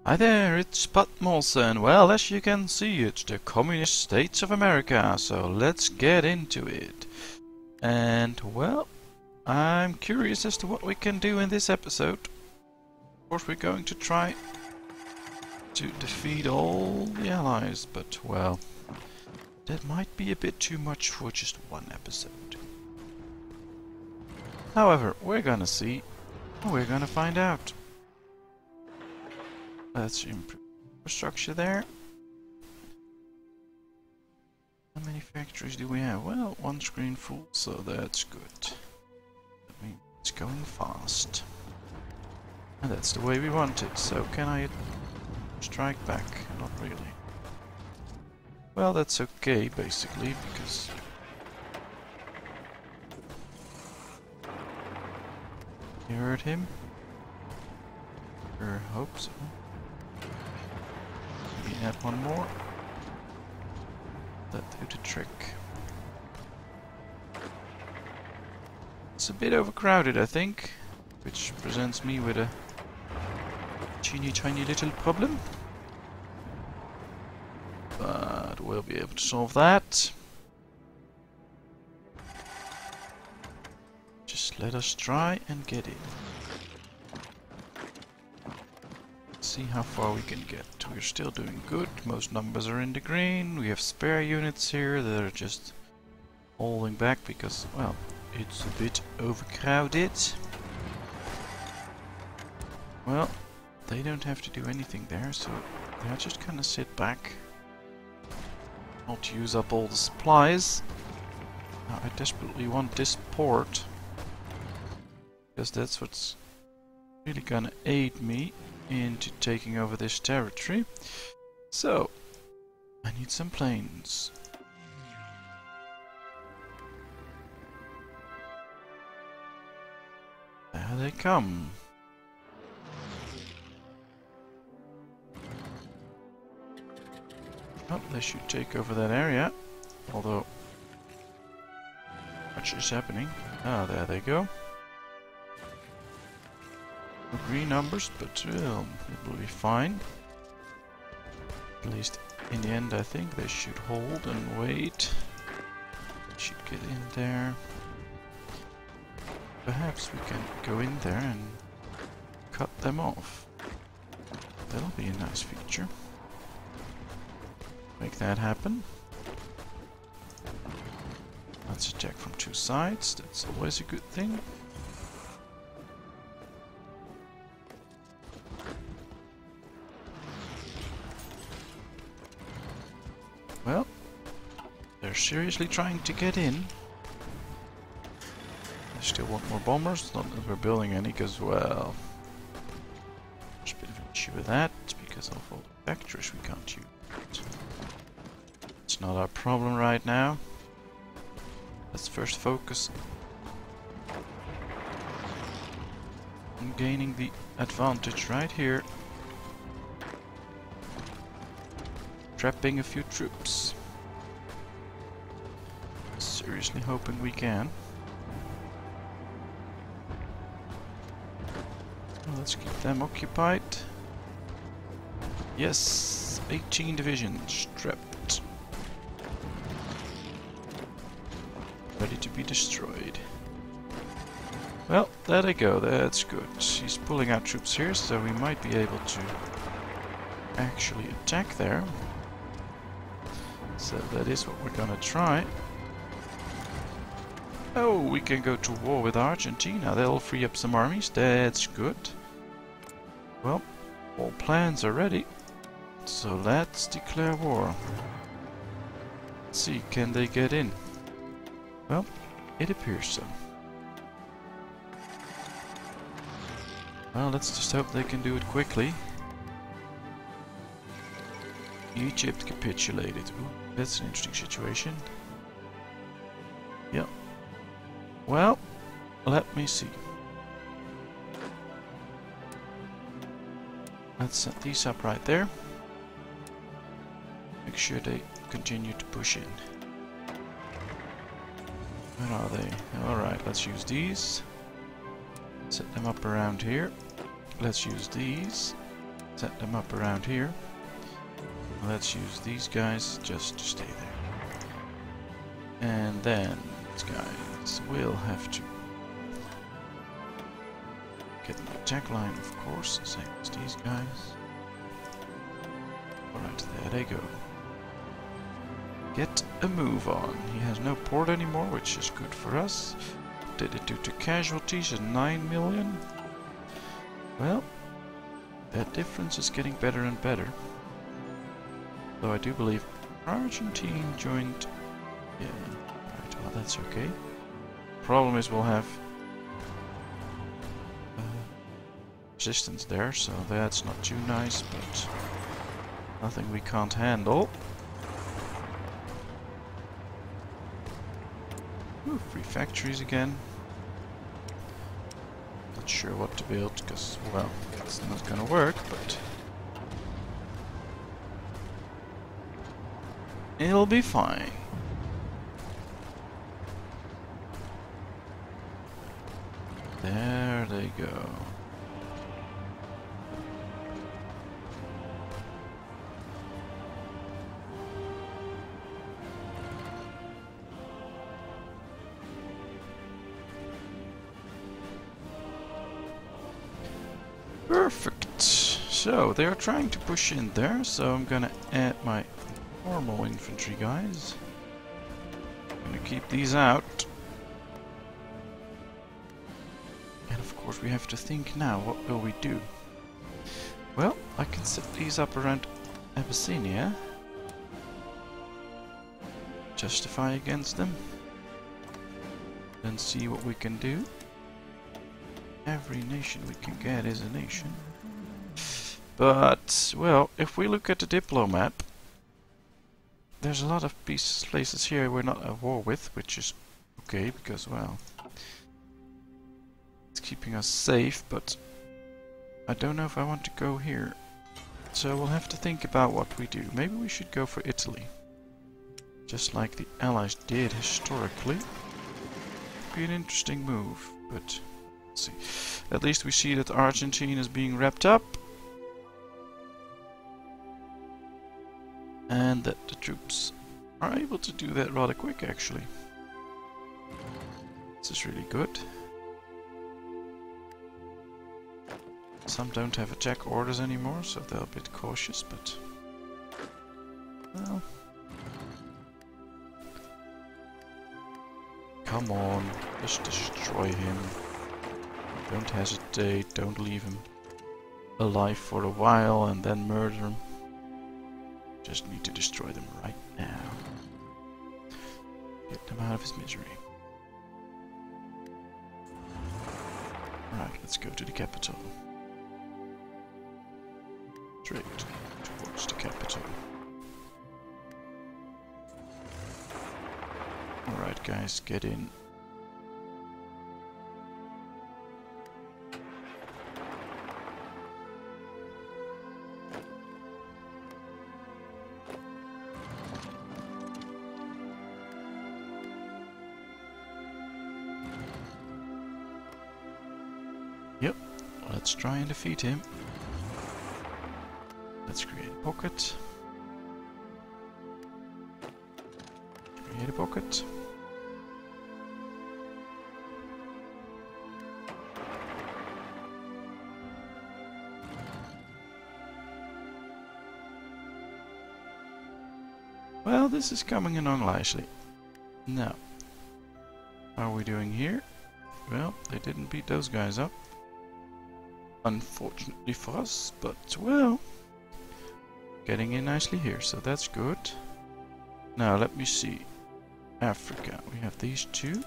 Hi there, it's Patmos, and well, as you can see, it's the Communist States of America, so let's get into it. And well, I'm curious as to what we can do in this episode. Of course, we're going to try to defeat all the allies, but well, that might be a bit too much for just one episode. However, we're gonna see, we're gonna find out. Let's improve infrastructure there. How many factories do we have? Well, one screen full, so that's good. That means it's going fast. And that's the way we want it. So can I strike back? Not really. Well, that's okay, basically, because you heard him? Sure, hope so. Maybe add one more. That do the trick. It's a bit overcrowded, I think, which presents me with a tiny little problem. But we'll be able to solve that. Just let us try and get in. See how far we can get. We're still doing good. Most numbers are in the green. We have spare units here that are just holding back because, well, it's a bit overcrowded. Well, they don't have to do anything there, so they'll just kind of sit back. Not use up all the supplies. Now, I desperately want this port, because that's what's really gonna aid me into taking over this territory. So, I need some planes. There they come. Oh, they should take over that area. Although, much is happening. Ah, there they go. No green numbers, but well, it will be fine. At least in the end, I think they should hold and wait. They should get in there. Perhaps we can go in there and cut them off. That'll be a nice feature. Make that happen. Let's attack from two sides. That's always a good thing. Well, they're seriously trying to get in. I still want more bombers, not that we're building any, because, well, there's a bit of an issue with that, because of all the factories we can't use. It's not our problem right now. Let's first focus on gaining the advantage right here. Trapping a few troops. Seriously hoping we can. Well, let's keep them occupied. Yes, 18 divisions trapped. Ready to be destroyed. Well, there they go, that's good. He's pulling out troops here, so we might be able to actually attack there. So that is what we're gonna try. Oh, we can go to war with Argentina. That'll free up some armies. That's good. Well, all plans are ready. So let's declare war. Let's see, can they get in? Well, it appears so. Well, let's just hope they can do it quickly. Egypt capitulated. Ooh, that's an interesting situation. Yep. Well, let me see. Let's set these up right there. Make sure they continue to push in. Where are they? Alright, let's use these. Set them up around here. Let's use these. set them up around here. Let's use these guys just to stay there. And then these guys will have to get an attack line, of course, same as these guys. Alright, there they go. Get a move on. He has no port anymore, which is good for us. Did it do to casualties? 9 million? Well, that difference is getting better and better. Though I do believe Argentine joined... Yeah, right, well that's okay. Problem is we'll have resistance there, so that's not too nice, but nothing we can't handle. Ooh, free factories again. Not sure what to build, because, well, it's not gonna work, but it'll be fine. There they go. Perfect. So they are trying to push in there, so I'm gonna add my normal infantry guys. I'm gonna keep these out. And of course we have to think now, what will we do? Well, I can set these up around Abyssinia. Justify against them. Then see what we can do. Every nation we can get is a nation. But, well, if we look at the Diplo map, there's a lot of places here we're not at war with, which is okay, because, well, it's keeping us safe, but I don't know if I want to go here. So we'll have to think about what we do. Maybe we should go for Italy. Just like the Allies did historically. Could be an interesting move, but... see. At least we see that Argentina is being wrapped up. And that the troops are able to do that rather quick, actually. This is really good. Some don't have attack orders anymore, so they're a bit cautious, but... well... come on, just destroy him. Don't hesitate, don't leave him alive for a while and then murder him. Just need to destroy them right now. Get them out of his misery. Right, let's go to the capital. Straight towards the capital. Alright guys, get in. Yep, let's try and defeat him. Let's create a pocket. Create a pocket. Well, this is coming along nicely. Now, how are we doing here? Well, they didn't beat those guys up. Unfortunately for us, but well, getting in nicely here, so that's good. Now let me see. Africa, we have these two.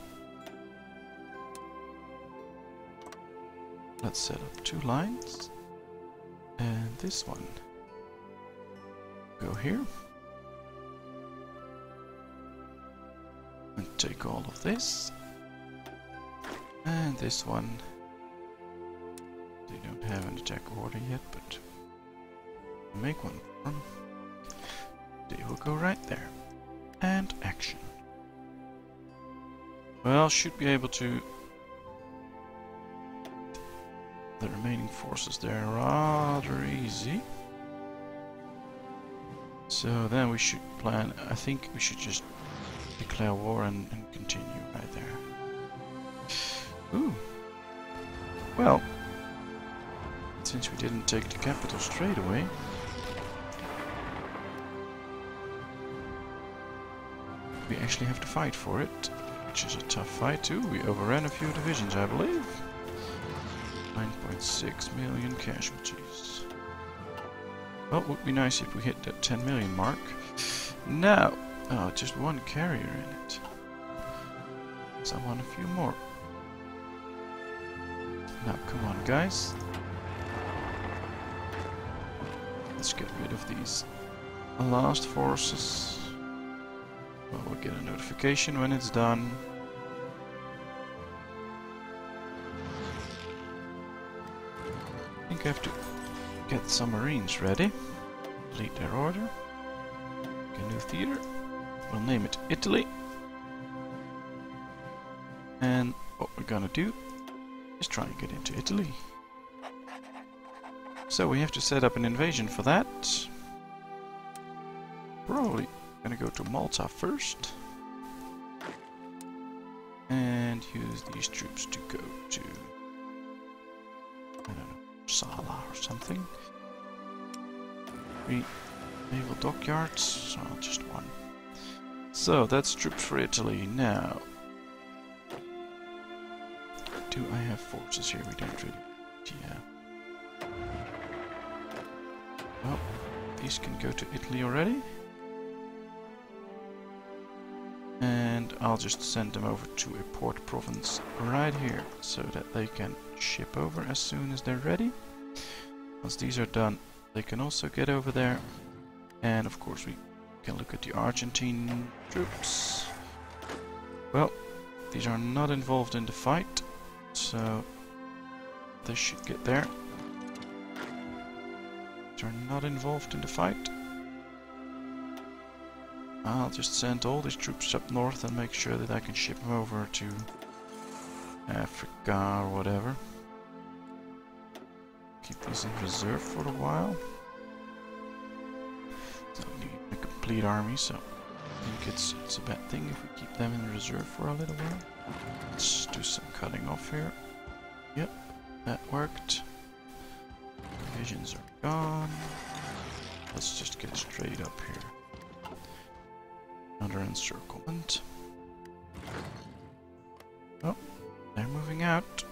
Let's set up 2 lines. And this one. Go here. And take all of this. And this one. They don't have an attack order yet, but we'll make one for them. They will go right there. And action. Well, should be able to... the remaining forces there rather easy. So then we should plan, I think we should just declare war and continue right there. Ooh. Well, since we didn't take the capital straight away, we actually have to fight for it, which is a tough fight too. We overran a few divisions, I believe. 9.6 million casualties. Well, it would be nice if we hit that 10 million mark. Now, oh, just one carrier in it. So I want a few more. Now, come on, guys. Let's get rid of these last forces. Well, we'll get a notification when it's done. I think I have to get some marines ready. Complete their order. A new theater. We'll name it Italy. And what we're gonna do is try and get into Italy. So we have to set up an invasion for that. Probably gonna go to Malta first. And use these troops to go to, I don't know, Sala or something. 3 naval dockyards, so just 1. So that's troops for Italy. Now, do I have forces here? We don't really. Yeah. Well, these can go to Italy already. And I'll just send them over to a port province right here, so that they can ship over as soon as they're ready. Once these are done, they can also get over there. And of course we can look at the Argentine troops. Well, these are not involved in the fight, so they should get there. These are not involved in the fight. I'll just send all these troops up north and make sure that I can ship them over to Africa or whatever. Keep these in reserve for a while. Don't need a complete army, so I think it's a bad thing if we keep them in reserve for a little while. Let's do some cutting off here. Yep, that worked. Divisions are gone. Let's just get straight up here. Another encirclement. Oh, they're moving out.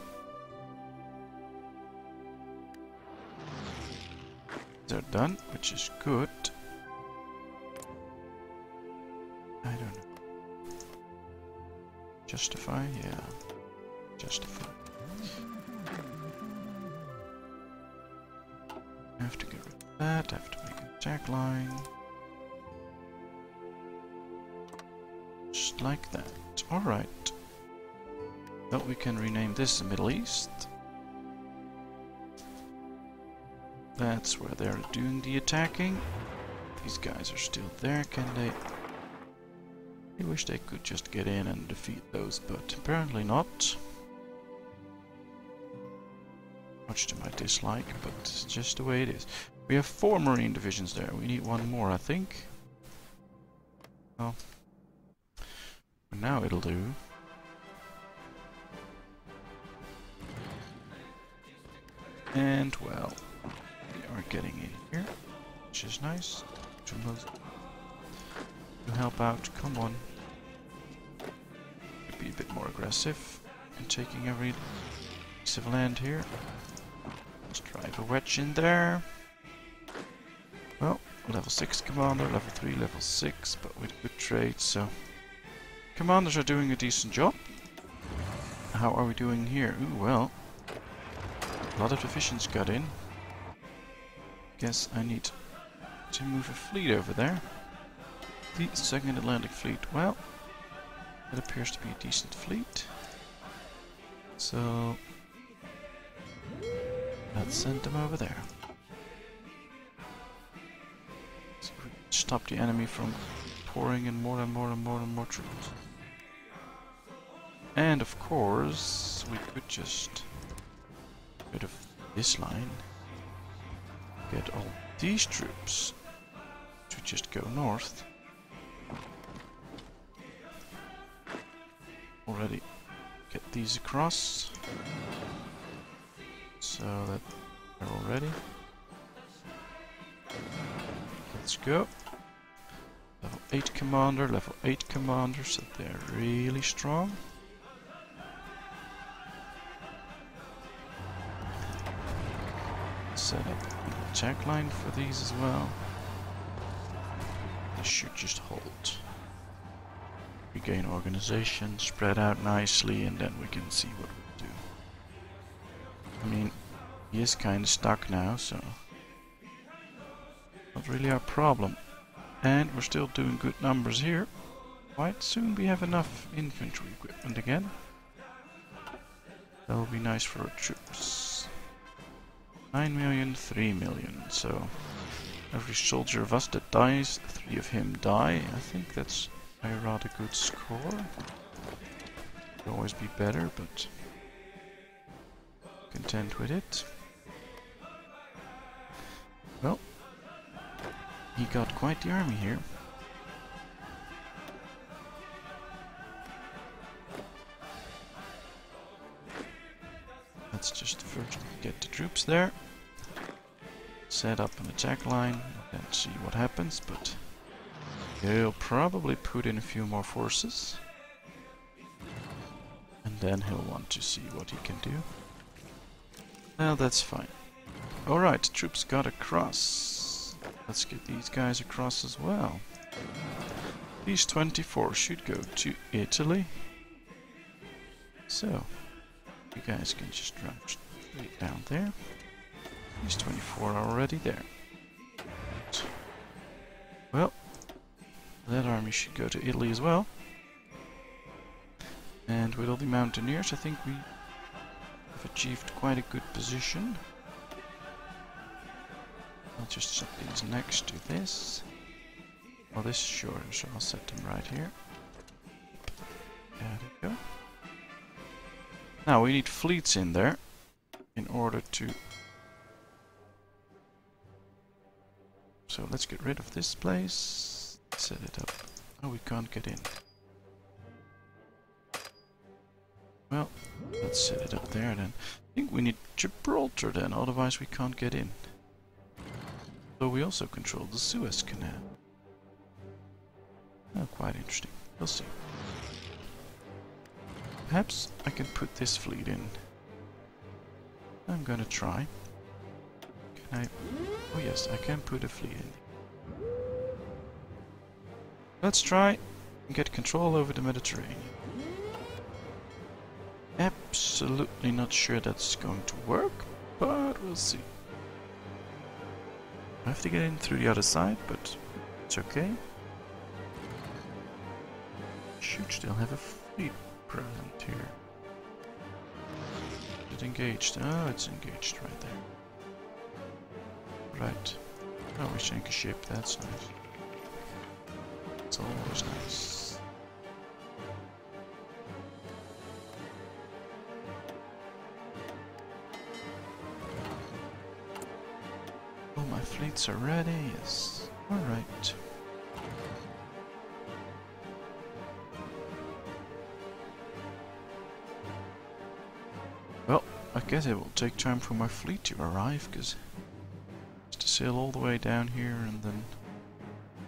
They're done, which is good. I don't know. Justify? Yeah. Justify. I have to get rid of that. I have to make an attack line. Just like that. Alright. Now we can rename this the Middle East. That's where they're doing the attacking. These guys are still there, can they? I wish they could just get in and defeat those, but apparently not. Much to my dislike, but it's just the way it is. We have 4 marine divisions there. We need 1 more, I think. Well, for now it'll do. And, well, we are getting in here, which is nice. To help out, come on. Be a bit more aggressive in taking every piece of land here. Let's drive a wedge in there. Well, level 6 commander, level 3, level 6, but with good trade, so commanders are doing a decent job. How are we doing here? Ooh, well, a lot of divisions got in. Guess I need to move a fleet over there. The 2nd Atlantic Fleet. Well, it appears to be a decent fleet. So let's send them over there. So we stop the enemy from pouring in more and more and more and more troops. And of course, we could just get rid of this line. get all these troops to just go north. Already get these across. So that they're all ready. Let's go. Level 8 commander, level 8 commander, so they're really strong. Set up an attack line for these as well. They should just hold. Regain organization, spread out nicely, and then we can see what we'll do. I mean, he is kind of stuck now, so not really our problem. And we're still doing good numbers here. Quite soon we have enough infantry equipment again. That will be nice for our troops. 9 million, 3 million. So every soldier of us that dies, 3 of him die. I think that's a rather good score. Could always be better, but content with it. Well, he got quite the army here. Let's just first get the troops there. Set up an attack line and see what happens, but he'll probably put in a few more forces. And then he'll want to see what he can do. Well, that's fine. Alright, troops got across. Let's get these guys across as well. These 24 should go to Italy. So, you guys can just run straight down there. These 24 are already there. Well, that army should go to Italy as well. And with all the mountaineers, I think we have achieved quite a good position. I'll just set these next to this. Well, this is shorter, so I'll set them right here. There we go. Now we need fleets in there in order to... So let's get rid of this place. Set it up. Oh, we can't get in. Well, let's set it up there then. I think we need Gibraltar then, otherwise we can't get in. So we also control the Suez Canal. Oh, quite interesting. We'll see. Perhaps I can put this fleet in. I'm gonna try. Can I? Oh yes, I can put a fleet in. Let's try and get control over the Mediterranean. Absolutely not sure that's going to work, but we'll see. I have to get in through the other side, but it's okay. Should still have a fleet present here. Is it engaged? Oh, it's engaged right there. Right. Oh, we sink a ship. That's nice. It's always nice. Oh, my fleets are ready. Yes. All right. Well, I guess it will take time for my fleet to arrive, because it's to sail all the way down here and then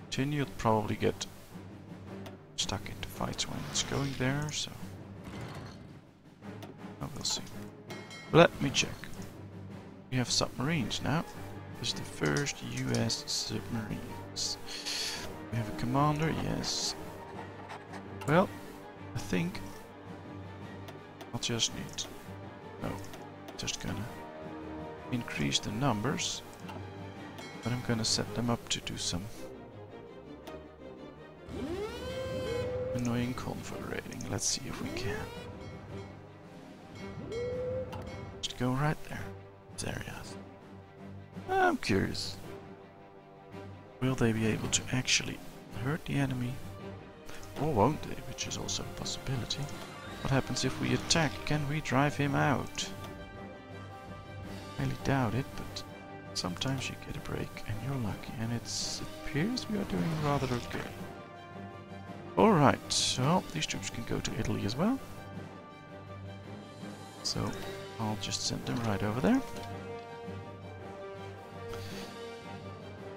continue. It'll probably get stuck into fights when it's going there, so oh, we'll see. Let me check. We have submarines now. This is the first US submarines. We have a commander, yes. Well, I think I'll just need... No, just gonna increase the numbers, but I'm gonna set them up to do some annoying confederating. Let's see if we can. Just go right there. These areas. I'm curious. Will they be able to actually hurt the enemy? Or won't they? Which is also a possibility. What happens if we attack? Can we drive him out? Highly doubt it, but Sometimes you get a break and you're lucky, and it appears we are doing rather okay. Alright, so these troops can go to Italy as well. So I'll just send them right over there.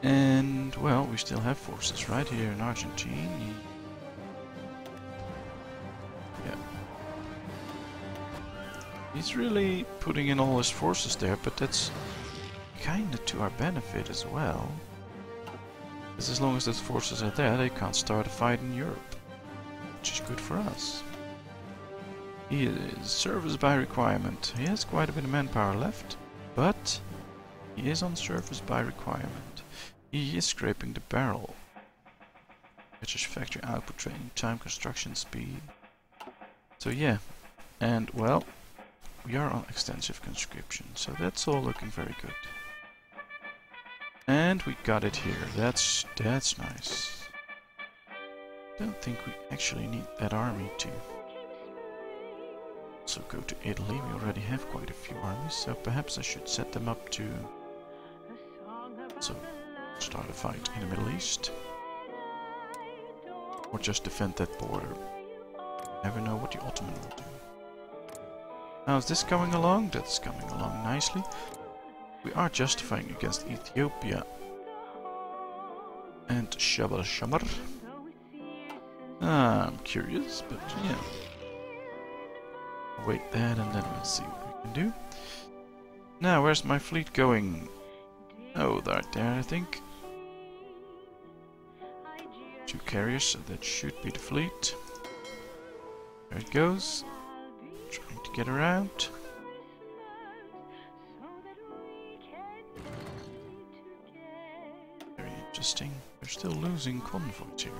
And, well, we still have forces right here in Argentina. Yeah. He's really putting in all his forces there, but that's kinda to our benefit as well. Because as long as those forces are there, they can't start a fight in Europe. Which is good for us. He is service by requirement. He has quite a bit of manpower left, but he is on service by requirement. He is scraping the barrel. Which is factory output, training time, construction speed. So yeah, and well, we are on extensive conscription, so that's all looking very good. And we got it here. That's nice. Don't think we actually need that army to also go to Italy. We already have quite a few armies, so perhaps I should set them up to start a fight in the Middle East. Or just defend that border. Never know what the Ottoman will do. Now is this coming along? That's coming along nicely. We are justifying against Ethiopia and Shabal Shamar. I'm curious, but yeah. Wait that and then we'll see what we can do. Now, where's my fleet going? Oh, right there, I think. 2 carriers, so that should be the fleet. There it goes. Trying to get around. Very interesting. They're still losing convoys here.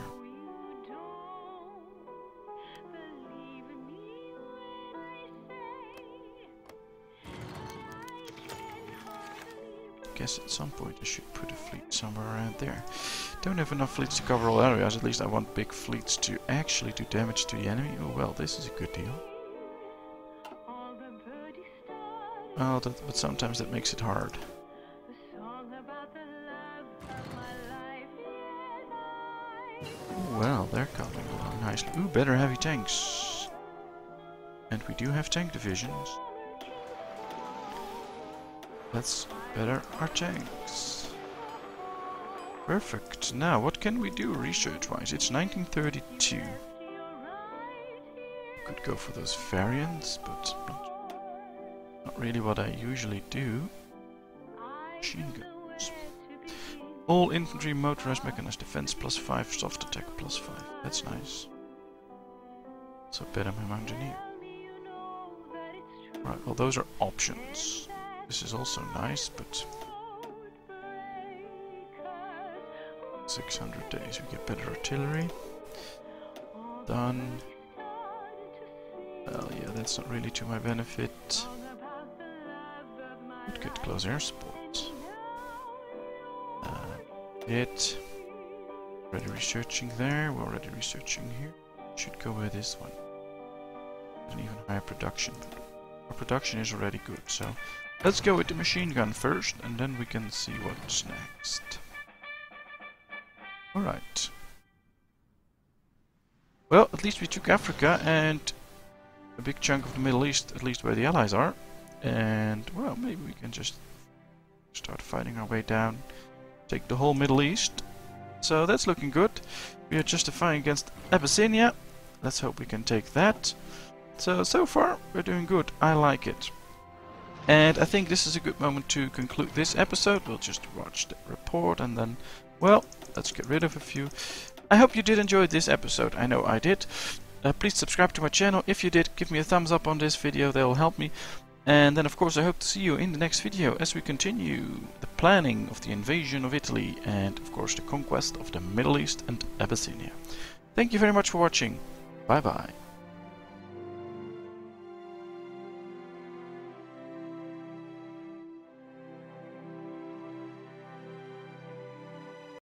Guess at some point I should put a fleet somewhere around there. Don't have enough fleets to cover all areas. At least I want big fleets to actually do damage to the enemy. Oh well, this is a good deal. Oh, but sometimes that makes it hard. Well, they're coming along nicely. Ooh, better heavy tanks. And we do have tank divisions. Let's better our tanks. Perfect. Now, what can we do research-wise? It's 1932. Could go for those variants, but not really what I usually do. Machine guns. All infantry, motorized, mechanized defense +5, soft attack +5. That's nice. So better my mountaineer. Right, well those are options. This is also nice, but 600 days we get better artillery. Done. Well, yeah, that's not really to my benefit. Would get close air support. It. Already researching there. We're already researching here. Should go with this one. An even higher production. Our production is already good, so let's go with the machine gun first, and then we can see what's next. Alright. Well, at least we took Africa and a big chunk of the Middle East, at least where the Allies are. And, well, maybe we can just start fighting our way down. Take the whole Middle East. So that's looking good. We are justifying against Abyssinia. Let's hope we can take that. So far, we're doing good. I like it. And I think this is a good moment to conclude this episode. We'll just watch the report and then, well, let's get rid of a few. I hope you did enjoy this episode. I know I did. Please subscribe to my channel. If you did, give me a thumbs up on this video. That will help me. And then, of course, I hope to see you in the next video as we continue the planning of the invasion of Italy and, of course, the conquest of the Middle East and Abyssinia. Thank you very much for watching. Bye-bye.